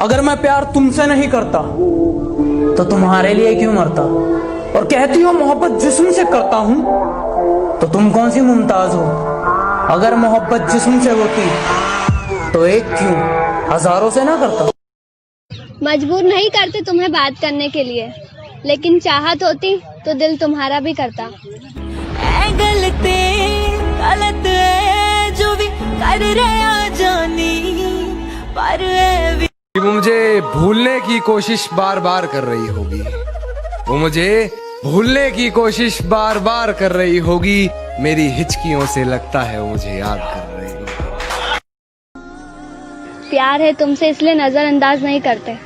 अगर मैं प्यार तुमसे नहीं करता तो तुम्हारे लिए क्यों मरता? और कहती हो मोहब्बत जिस्म से करता हूं, तो तुम कौन सी मुमताज हो? अगर मोहब्बत जिस्म से होती तो एक क्यों हजारों से ना करता? मजबूर नहीं करते तुम्हें बात करने के लिए, लेकिन चाहत होती तो दिल तुम्हारा भी करता। गलत है जो भी कर रहा जानी, पर वो मुझे भूलने की कोशिश बार बार कर रही होगी, वो मुझे भूलने की कोशिश बार बार कर रही होगी। मेरी हिचकियों से लगता है वो मुझे याद कर रही होगी। प्यार है तुमसे इसलिए नजरअंदाज नहीं करते,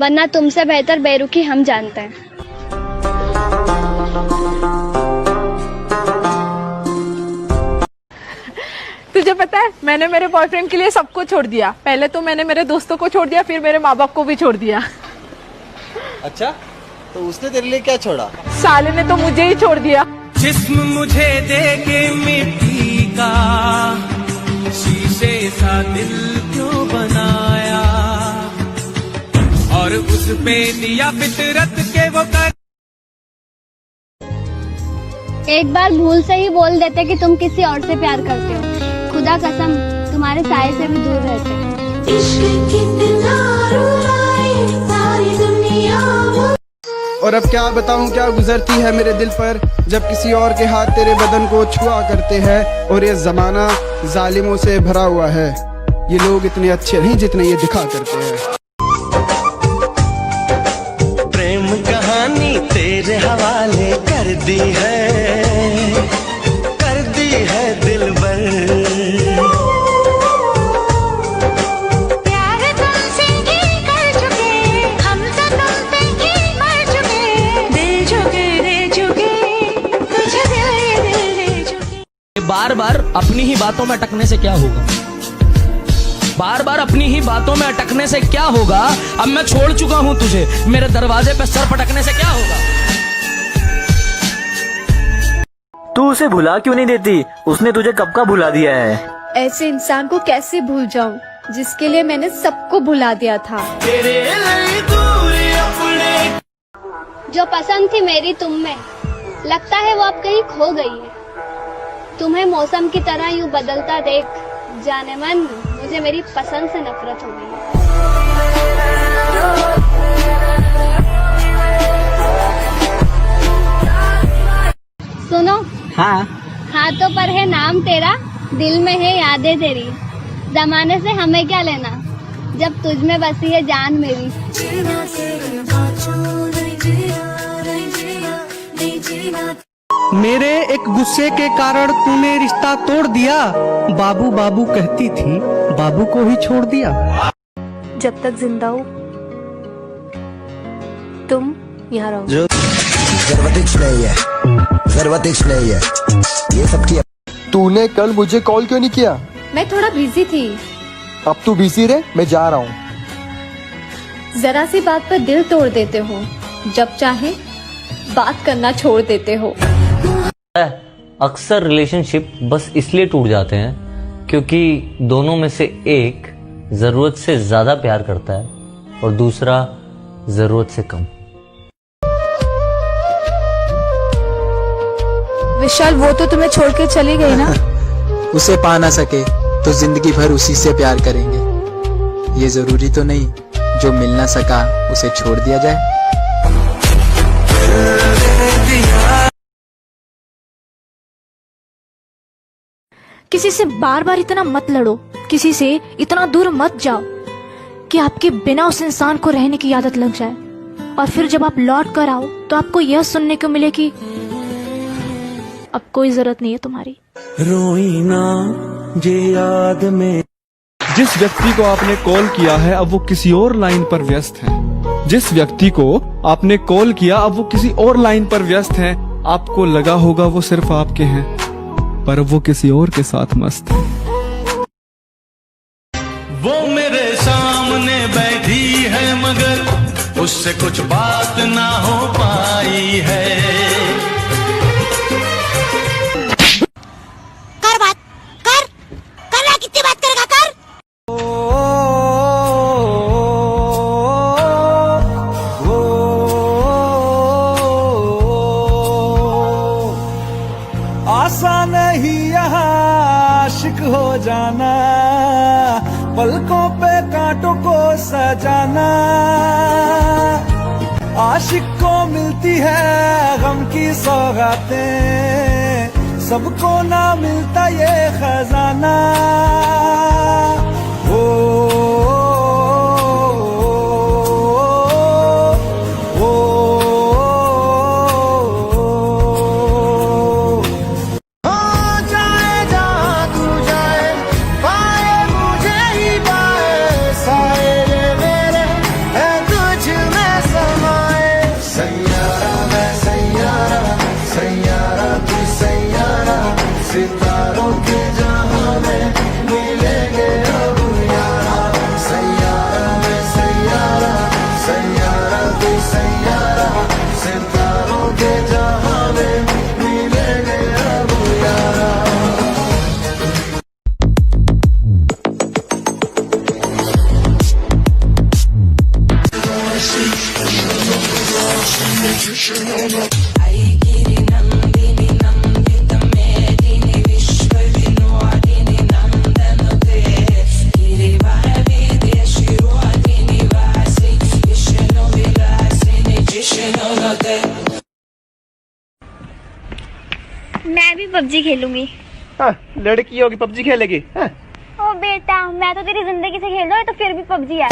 वरना तुमसे बेहतर बेरुखी हम जानते हैं। तुझे पता है मैंने मेरे बॉयफ्रेंड के लिए सबको छोड़ दिया। पहले तो मैंने मेरे दोस्तों को छोड़ दिया, फिर मेरे माँ बाप को भी छोड़ दिया। अच्छा, तो उसने तेरे लिए क्या छोड़ा? साले ने तो मुझे ही छोड़ दिया। जिस्म मुझे देके मिट्टी का, शीशे सा दिल क्यों बनाया, और उस पे दिया फितरत के वो कर। एक बार भूल से ही बोल देते कि तुम किसी और से प्यार करते हो, खुदा कसम तुम्हारे साए से भी दूर रहते। और अब क्या बताऊं क्या गुजरती है मेरे दिल पर, जब किसी और के हाथ तेरे बदन को छुआ करते हैं। और ये जमाना जालिमों से भरा हुआ है, ये लोग इतने अच्छे नहीं जितने ये दिखा करते हैं। प्रेम कहानी तेरे हवाले कर दी है दिल भर। प्यार तुमसे ही कर चुके, हम तो तुम पे ही मर चुके। दिल झुके रे झुके, तुझे दिल रे झुके। बार बार अपनी ही बातों में अटकने से क्या होगा? बार बार अपनी ही बातों में अटकने से क्या होगा? अब मैं छोड़ चुका हूं तुझे, मेरे दरवाजे पे सर पटकने से क्या होगा? तू उसे भुला क्यों नहीं देती? उसने तुझे कब का भुला दिया है? ऐसे इंसान को कैसे भूल जाऊं जिसके लिए मैंने सबको भुला दिया था। तेरे लिए दूर अपने जो पसंद थी मेरी तुम में, लगता है वो अब कहीं खो गई है। तुम्हें मौसम की तरह यूं बदलता देख, जाने मन मुझे मेरी पसंद से नफरत हो गई। सुनो। हाँ। हाथों पर है नाम तेरा, दिल में है यादें तेरी। जमाने से हमें क्या लेना, जब तुझ में बसी है जान मेरी। मेरे एक गुस्से के कारण तूने रिश्ता तोड़ दिया। बाबू बाबू कहती थी, बाबू को ही छोड़ दिया। जब तक जिंदा हो तुम यहाँ रहो। नहीं है ये सब की। तूने कल मुझे कॉल क्यों नहीं किया? मैं थोड़ा बिजी थी। अब तू बिजी रहे, मैं जा रहा हूँ। जरा सी बात पर दिल तोड़ देते हो, जब चाहे बात करना छोड़ देते हो। अक्सर रिलेशनशिप बस इसलिए टूट जाते हैं क्योंकि दोनों में से एक जरूरत से ज्यादा प्यार करता है और दूसरा जरूरत से कम। विशाल, वो तो तुम्हें छोड़ के चली गई ना। उसे पा ना सके तो जिंदगी भर उसी से प्यार करेंगे। ये जरूरी तो नहीं जो मिल ना सका उसे छोड़ दिया जाए। किसी से बार बार इतना मत लड़ो, किसी से इतना दूर मत जाओ कि आपके बिना उस इंसान को रहने की आदत लग जाए, और फिर जब आप लौट कर आओ तो आपको यह सुनने को मिले कि अब कोई जरूरत नहीं है तुम्हारी। रोई ना जे याद में। जिस व्यक्ति को आपने कॉल किया है अब वो किसी और लाइन पर व्यस्त है। जिस व्यक्ति को आपने कॉल किया अब वो किसी और लाइन पर व्यस्त है। आपको लगा होगा वो सिर्फ आपके हैं, पर वो किसी और के साथ मस्त है। वो मेरे सामने बैठी है मगर उससे कुछ बात ना हो पाई है। कर बात कर, करना कितनी बात करेगा कर। हो जाना, पलकों पे कांटों को सजाना। आशिक को मिलती है गम की सौगातें, सबको ना मिलता ये खजाना। सितारों के जहां में मिलेंगे अब यारा, सैयारा में सैयारा, सैयारा तू सैयारा, सितारों के जहां में मिलेंगे अब यारा। मैं भी पबजी खेलूंगी। लड़की होगी पबजी खेलेगी? ओ बेटा, मैं तो तेरी जिंदगी से खेल रहा हूँ तो फिर भी पबजी है।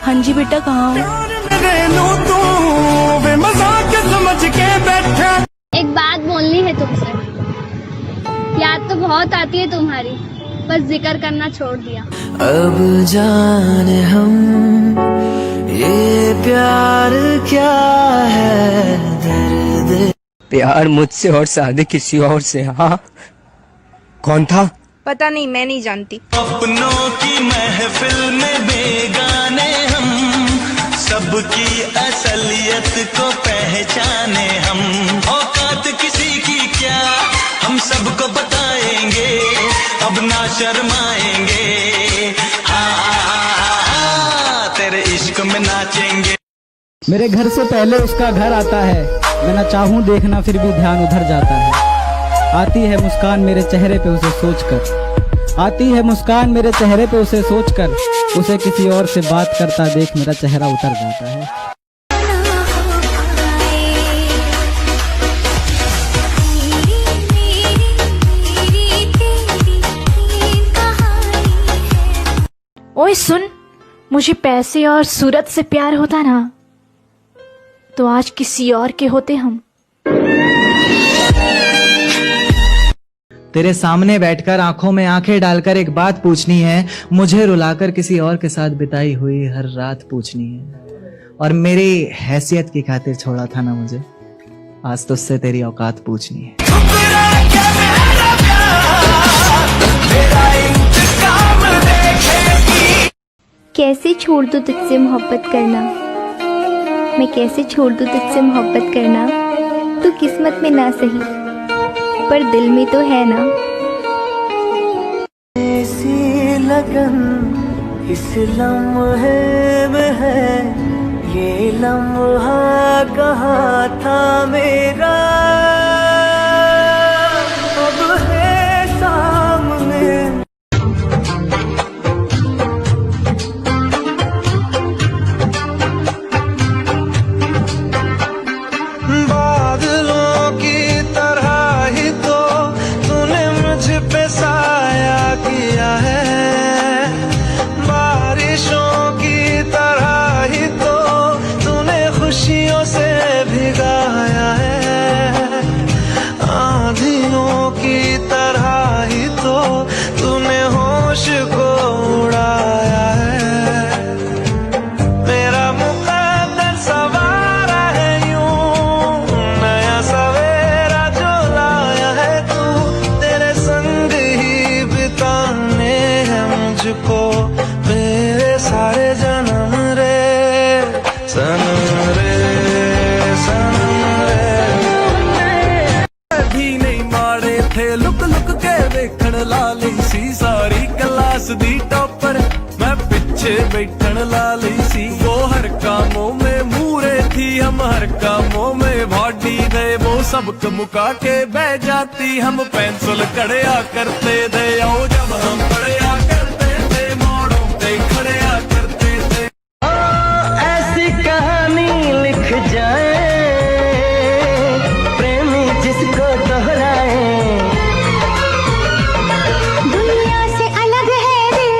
हाँ जी बेटा, कहाँ हो? एक बात बोलनी है तुमसे। याद तो बहुत आती है तुम्हारी, बस जिक्र करना छोड़ दिया। अब जाने हम ये प्यार क्या है, दर्द प्यार मुझसे और शादी किसी और से। हाँ, कौन था? पता नहीं, मैं नहीं जानती। अपनों की महफिल में बेगाने हम, सबकी असलियत को पहचाने हम। औकात किसी की क्या हम सबको बताएंगे, अब ना शर्माएंगे। तेरे इश्क में नाचेंगे। मेरे घर से पहले उसका घर आता है, मैं न चाहूं देखना फिर भी ध्यान उधर जाता है। आती है मुस्कान मेरे चेहरे पे उसे सोचकर, आती है मुस्कान मेरे चेहरे पे उसे सोचकर, उसे किसी और से बात करता देख मेरा चेहरा उतर जाता है। ओए सुन, मुझे पैसे और सूरत से प्यार होता ना तो आज किसी और के होते हम। तेरे सामने बैठकर आंखों में आंखें डालकर एक बात पूछनी है, मुझे रुलाकर किसी और के साथ बिताई हुई हर रात पूछनी है। और मेरी हैसियत की खातिर छोड़ा था ना मुझे, आज तुझसे तेरी औकात पूछनी है। कैसे छोड़ दूं तुझसे मोहब्बत करना, मैं कैसे छोड़ दूं तुझसे मोहब्बत करना। तू किस्मत में ना सही पर दिल में तो है ना। ऐसी लगन इस लम्हे में है, ये लम्हा कहाँ था मेरा, अब है सामने। बादलों की तरह ही तो तूने मुझ पे साया किया है, बारिशों की तरह ही तो तूने खुशियों से भिगाया है। घर का मुंह में बॉडी दे वो सबक मुका के बह जाती हम पेंसिल कड़िया करते थे आओ जब हम कड़िया करते थे मोड़ों पे खड़िया करते थे ऐसी कहानी लिख जाए प्रेमी जिसको दोहराए दुनिया से अलग है दिल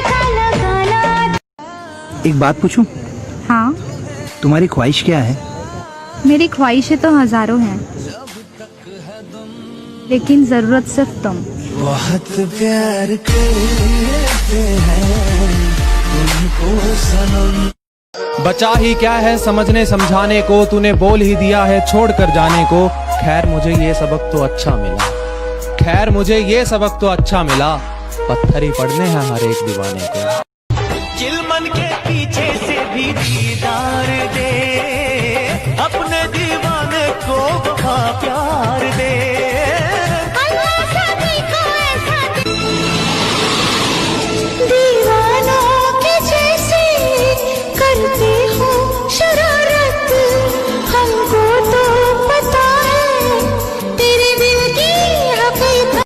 काला काला। एक बात पूछूं? हाँ, तुम्हारी ख्वाहिश क्या है? मेरी ख्वाहिशें तो हजारों हैं, लेकिन जरूरत सिर्फ तुम। बहुत प्यार करते हैं तुमको सनम। बचा ही क्या है समझने समझाने को, तूने बोल ही दिया है छोड़ कर जाने को। खैर मुझे ये सबक तो अच्छा मिला, खैर मुझे ये सबक तो अच्छा मिला, पत्थर ही पड़ने हैं हर एक दीवाने को। चिलमन के पीछे से भी दीदार दे अपने दीवाने को वफा प्यार दे। दीवानों के जैसे करते हो शरारत, हमको तो पता है तेरे दिल की हकीकत।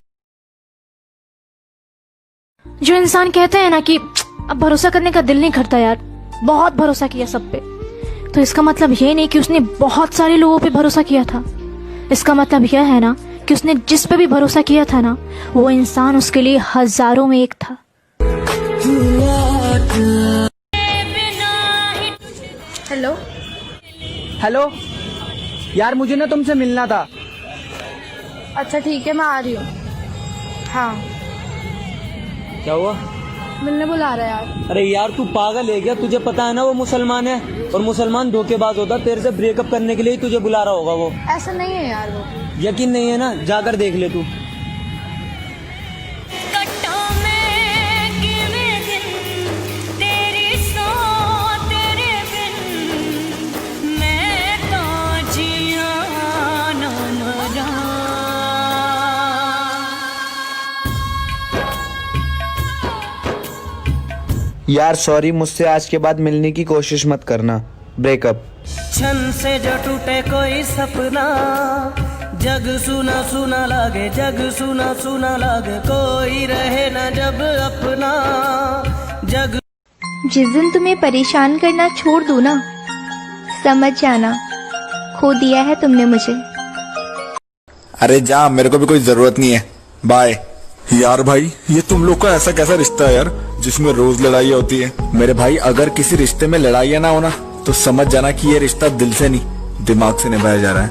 जो इंसान कहते हैं ना कि अब भरोसा करने का दिल नहीं करता यार, बहुत भरोसा किया सब पे, तो इसका मतलब ये नहीं कि उसने बहुत सारे लोगों पे भरोसा किया था। इसका मतलब यह है ना कि उसने जिस पे भी भरोसा किया था ना, वो इंसान उसके लिए हजारों में एक था। हेलो हेलो यार, मुझे ना तुमसे मिलना था। अच्छा ठीक है, मैं आ रही हूँ। हाँ, क्या हुआ? मिलने बुला रहा है यार। अरे यार तू पागल है क्या? तुझे पता है ना वो मुसलमान है, और मुसलमान धोखेबाज होता। तेरे से ब्रेकअप करने के लिए ही तुझे बुला रहा होगा वो। ऐसा नहीं है यार वो। यकीन नहीं है ना? जाकर देख ले तू। यार सॉरी, मुझसे आज के बाद मिलने की कोशिश मत करना। ब्रेकअप। छन से जो टूटे कोई सपना, जग सुना सुना लागे, जग सुना सुना लागे, कोई रहे ना जब अपना जग। जिस दिन तुम्हें परेशान करना छोड़ दूँ ना, समझ जाना खो दिया है तुमने मुझे। अरे जा, मेरे को भी कोई जरूरत नहीं है, बाय। यार भाई, ये तुम लोग का ऐसा कैसा रिश्ता है यार जिसमें रोज लड़ाई होती है? मेरे भाई, अगर किसी रिश्ते में लड़ाइयाँ ना होना तो समझ जाना कि ये रिश्ता दिल से नहीं दिमाग से निभाया जा रहा है।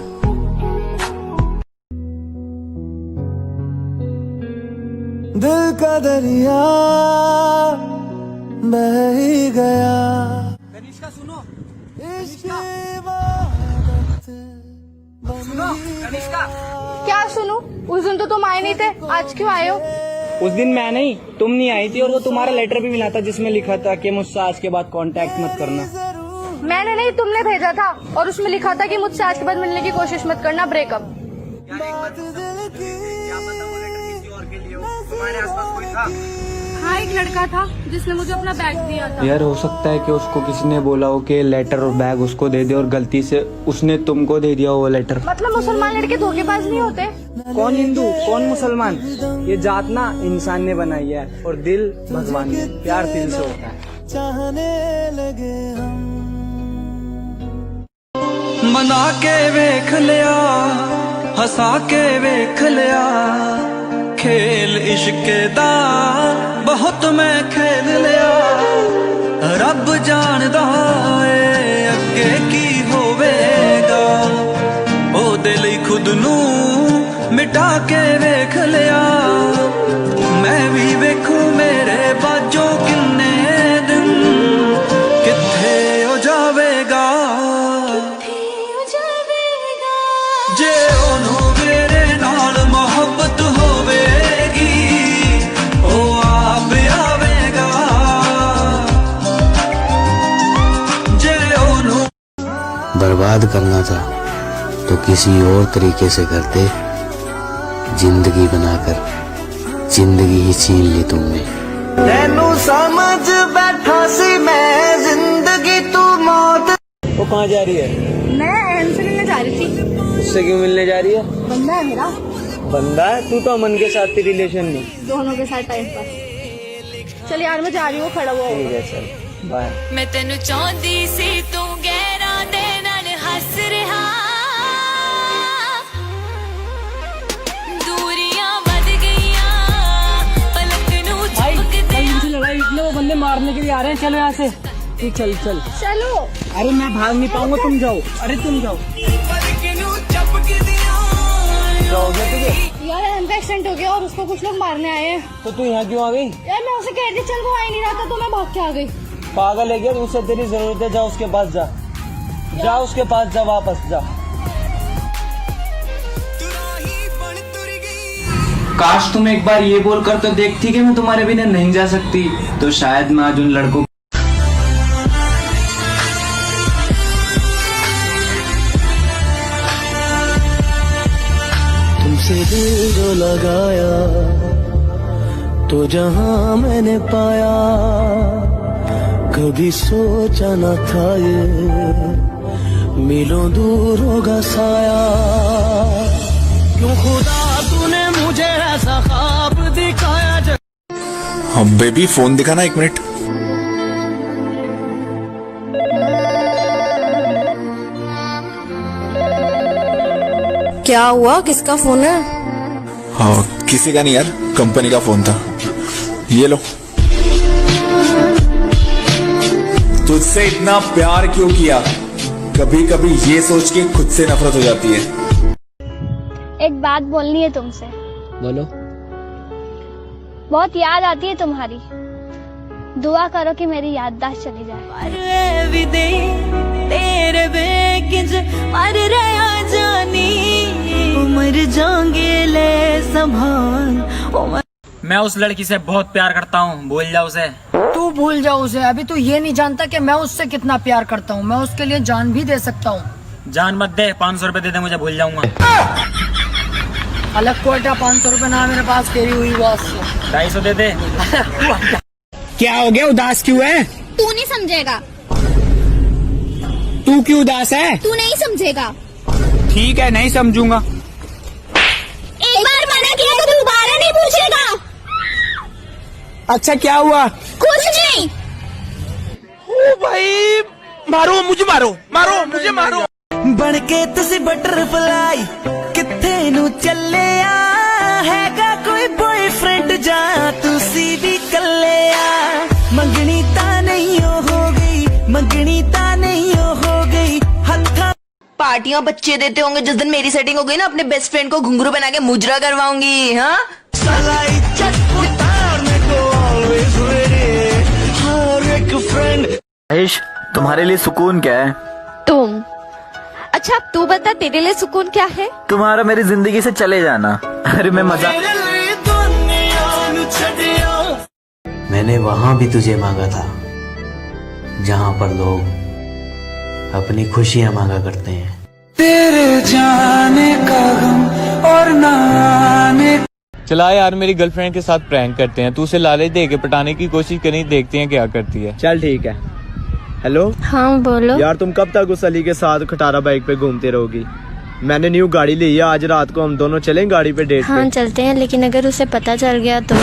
दिल का दरिया बह ही गया। कनिष्का सुनो, सुनो कनिष्का। क्या सुनूं? उस दिन तो तुम आए नहीं थे, आज क्यों आए हो? उस दिन मैं नहीं, तुम नहीं आई थी, और वो तुम्हारा लेटर भी मिला था जिसमें लिखा था कि मुझसे आज के बाद कांटेक्ट मत करना। मैंने नहीं, तुमने भेजा था, और उसमें लिखा था कि मुझसे आज के बाद मिलने की कोशिश मत करना, ब्रेकअप। हाँ, एक लड़का था जिसने मुझे अपना बैग दिया था। यार हो सकता है कि उसको किसी ने बोला हो कि लेटर और बैग उसको दे दे, और गलती से उसने तुमको दे दिया हो वो लेटर। मतलब मुसलमान लड़के धोखेबाज नहीं होते? कौन हिंदू कौन मुसलमान, ये जात ना इंसान ने बनाई है, और दिल भगवान ने। प्यार दिल से होता है। चाहने लगे हम, मना के वेख लिया, हंसा के वेख लिया, खेल इश्क दा बहुत मैं खेल लिया। रब जानदा है अगे की होवेगा, ओ दिल खुद नू मिटा के वेख लिया। मैं भी वेखू मेरे बाजों किन्ने दिन किथे हो जावेगा, जे ओनू मेरे नाल मोहब्बत होवेगी, ओ आप आवेगा, जे ओनू। बर्बाद करना था तो किसी और तरीके से करते, जिंदगी बनाकर जिंदगी ही छीन ली तुमने। तेनू समझ बैठा सी मैं जिंदगी तू मौत। वो कहाँ जा रही है? मैं अहम से मिलने जा रही थी। उससे क्यों मिलने जा रही है? बंदा है मेरा। बंदा है? तू तो अमन के साथ थी रिलेशन में। दोनों के साथ टाइम पास। चल यार मैं जा रही हूँ, खड़ा हुआ। ठीक है चल बाय। मैं तेनू चाहती सी तू गहरा दे नाल हस रहा दूरियां बढ़ गईयां पलक नू झपक दे मुझे लगा इतने वो बंदे मारने के लिए आ रहे हैं। चलो यहाँ से। ठीक चल चल। चलो। अरे मैं भाग नहीं पाऊंगा, तुम जाओ। अरे तुम जाओ। जाओगे तुझे? यार अहम का एक्सीडेंट हो गया और उसको कुछ लोग मारने आए हैं। तो तू यहाँ क्यों आ गई? यार मैं उसे कह रही चल, वो आ ही नहीं रहा था तो मैं भाग के आ गई। पागल है क्या? उससे तेरी जरूरत है, जा उसके पास जा। जा उसके पास जा, वापस जा। काश तुम एक बार ये बोल कर तो देखती कि मैं तुम्हारे बिना नहीं जा सकती, तो शायद मैं आज उन लड़कों तुमसे दिल जो लगाया तो जहां मैंने पाया, कभी सोचा न था ये मिलों दूर होगा साया। क्यों खुदा तूने मुझे ऐसा ख्वाब दिखाया। हाँ बेबी फोन दिखाना 1 मिनट। क्या हुआ? किसका फोन है? हाँ किसी का नहीं यार, कंपनी का फोन था। ये लो। तुझसे इतना प्यार क्यों किया? कभी कभी ये सोच के खुद से नफरत हो जाती है। एक बात बोलनी है तुमसे। बोलो। बहुत याद आती है तुम्हारी। दुआ करो कि मेरी याददाश्त चली जाए। तेरे बेकिंज मर रहा जानी मर जाऊंगे ले संभाल। मैं उस लड़की से बहुत प्यार करता हूँ, भूल जा उसे। तू भूल जा उसे। अभी तू ये नहीं जानता कि मैं उससे कितना प्यार करता हूँ। मैं उसके लिए जान भी दे सकता हूँ। जान मत दे, 500 रुपए दे दे, मुझे भूल जाऊंगा। अलग कोटा 500 रुपए ना मेरे पास, तेरी हुई बस। 250 दे दे। क्या हो गया? उदास क्यों है? तू नहीं समझेगा। तू क्यों उदास है? तू नहीं समझेगा। ठीक है नहीं समझूंगा। एक बार मना किया तो दोबारा नहीं पूछेगा। अच्छा क्या हुआ? कुछ नहीं। ओ भाई मारो मुझे, मारो मारो मुझे, मारो। बनके तुसी बटरफ्लाई किथे नू चले हैगा कोई बॉयफ्रेंड जा तुसी भी कले मंगनी ता नहीं हो गई, मंगनी ता नहीं हो गई। हत्था पार्टियां बच्चे देते होंगे। जिस दिन मेरी सेटिंग हो गई ना, अपने बेस्ट फ्रेंड को घुंघरू बना के मुजरा करवाऊंगी। हाँ सलाई चटपुटाने को always ready, हर एक फ्रेंड। महेश तुम्हारे लिए सुकून क्या है? तुम। अच्छा अब तू बता, तेरे लिए सुकून क्या है? तुम्हारा मेरी जिंदगी से चले जाना। अरे मैं मजा। मैंने वहां भी तुझे मांगा था जहां पर लोग अपनी खुशियां मांगा करते हैं। तेरे जाने का गम और ना आने। चला यार मेरी गर्लफ्रेंड के साथ प्रैंक करते हैं। तू उसे लालच दे के पटाने की कोशिश करी, देखते हैं क्या करती है। चल ठीक है। हेलो। हाँ बोलो। यार तुम कब तक उस अली के साथ खटारा बाइक पे घूमती रहोगी? मैंने न्यू गाड़ी ली है, आज रात को हम दोनों चलें गाड़ी पे डेट हाँ पे। चलते हैं, लेकिन अगर उसे पता चल गया तो?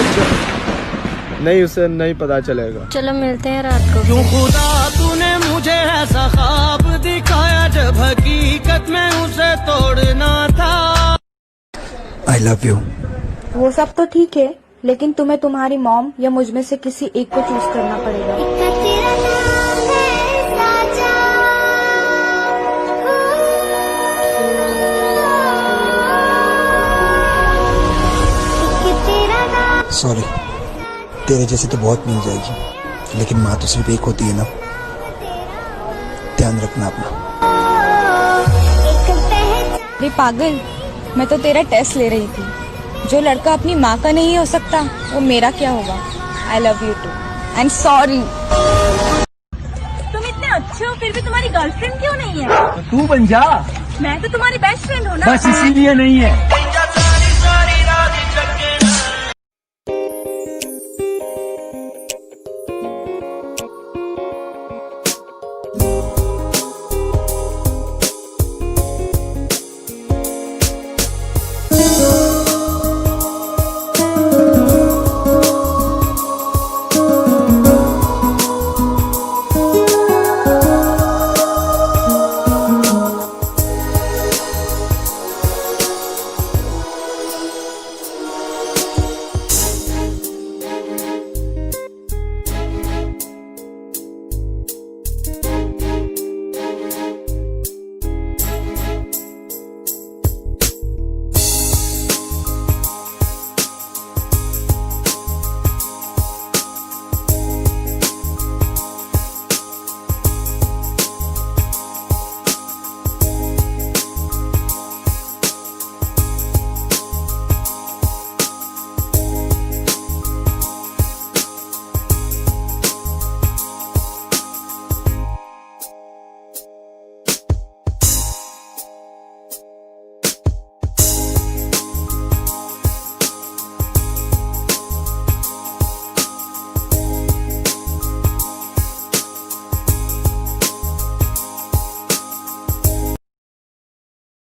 नहीं उसे नहीं पता चलेगा। चलो मिलते हैं रात को। क्यों खुदा तूने मुझे ऐसा ख्वाब दिखाया जब हकीकत में उसे तोड़ना था। आई लव यू। वो सब तो ठीक है, लेकिन तुम्हें तुम्हारी मॉम या मुझ में से किसी एक को चूज करना पड़ेगा। सॉरी, तेरे जैसे तो बहुत मिल जाएगी, लेकिन माँ तो सिर्फ एक होती है ना। ध्यान रखना अपना। अरे पागल, मैं तो तेरा टेस्ट ले रही थी। जो लड़का अपनी माँ का नहीं हो सकता, वो मेरा क्या होगा। I love you too. I am sorry. तुम इतने अच्छे हो, फिर भी तुम्हारी गर्लफ्रेंड क्यों नहीं है? तू बन जा। मैं तो तुम्हारी बेस्ट फ्रेंड हूँ ना। बस इसीलिए नहीं है।